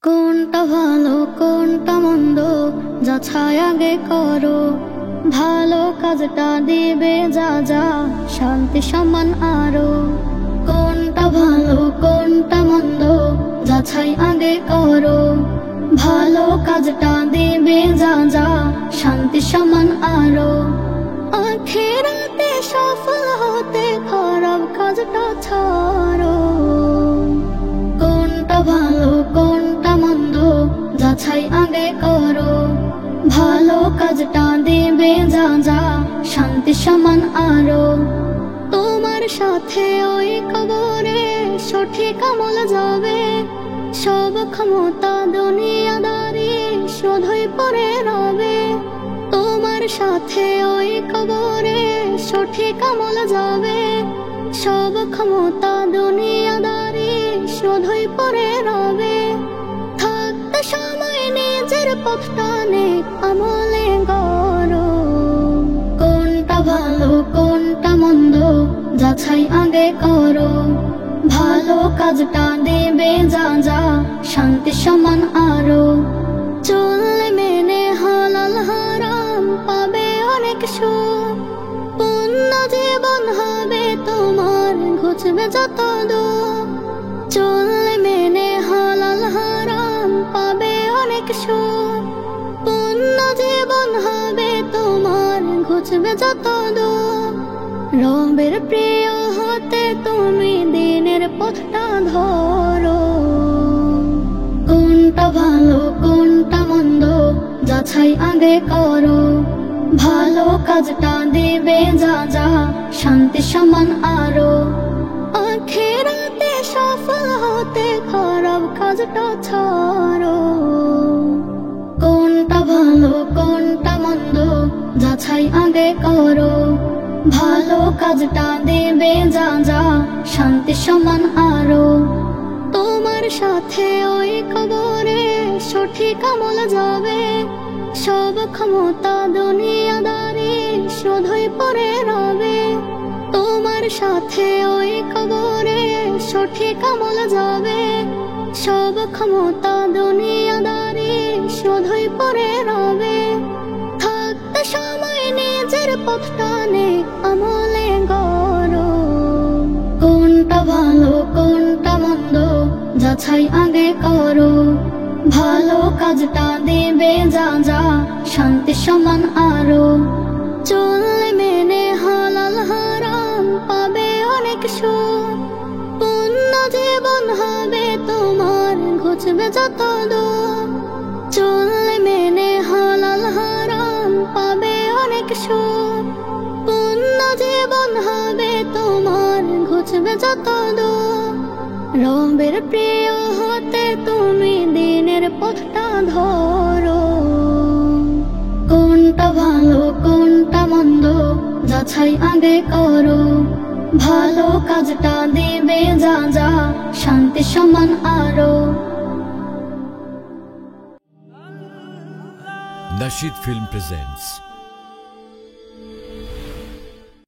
কোনটা ভালো কোনটা মন্দ যাচাই আগে করো। ভালো কাজটা দিবে যা যা শান্তি সম্মান আরো। কোনটা ভালো কোনটা মন্দ যাচাই আগে করো। ভালো কাজটা দিবে যা যা শান্তি সম্মান আরো। আখিরাতে সফল হতে খারাপ কাজটা ছাড়ো। কোনটা ভালো কোনটা মন্দ যাচাই আগে করো। ভালো কাজটা দিবে যা যা শান্তি সম্মান আরো। তোমার সাথে ওই কবরে সঠিক আমল যাবে। সব ক্ষমতা দুনিয়াদারি শুধুই পরে রবে। তোমার সাথে ওই কবরে সঠিক আমল যাবে। সব ক্ষমতা দুনিয়াদারি শুধুই পরে রবে। থাকতে সময় নিজের পথটা নেক আমলে গড়ো। কোনটা ভালো কোনটা মন্দ যাচাই আগে করো। ভালো কাজটা দেবে যা যা শান্তি সম্মান আরো। চললে মেনে হালাল হারাম পাবে অনেক সুখ। পূর্ণ জীবন হবে তোমার ঘুচবে যত দুঃখ। চললে মেনে হালাল হারাম পাবে অনেক সুখ। পূর্ণ জীবন হবে তোমার ঘুচবে যত দুঃখ। রবের প্রিয় হতে তুমি দিনের পথটা ধরো। কোনটা ভালো কোনটা মন্দ যাচাই আগে করো। ভালো কাজটা দিবে যা যা শান্তি সম্মান আরো। আখিরাতে সফল হতে খারাপ কাজটা ছাড়ো। কোনটা ভালো কোনটা মন্দ যাচাই আগে করো। ভালো কাজটা দেবে যা যা শান্তি সম্মান আরো। তোমার সাথে ওই কবরে সঠিক আমল যাবে। সব ক্ষমতা দুনিয়াদারি শুধুই পরে রবে। তোমার সাথে ওই কবরে সঠিক আমল যাবে। সব ক্ষমতা দুনিয়াদারি শুধুই পরে রবে। থাকতে সময় নিজের পথটা নেক আমলে গড়ো। কোনটা ভালো কোনটা মন্দ যাচাই আগে করো। ভালো কাজটা দেবে যা যা শান্তি সম্মান আরো। চললে মেনে হালাল হারাম পাবে অনেক সুখ। পূর্ণ জীবন হবে তোমার ঘুচবে যত দুঃখ। চললে মেনে হালাল হারাম পাবে অনেক সুখ। পূর্ণ জীবন হবে তোমার ঘুচবে যত দুঃখ। রবের প্রিয় হতে তুমি দিনের পথটা ধরো। কোনটা ভালো কোনটা মন্দ যাচাই আগে করো। ভালো কাজটা দিবে যা যা শান্তি সম্মান আরো। Nasheed Film presents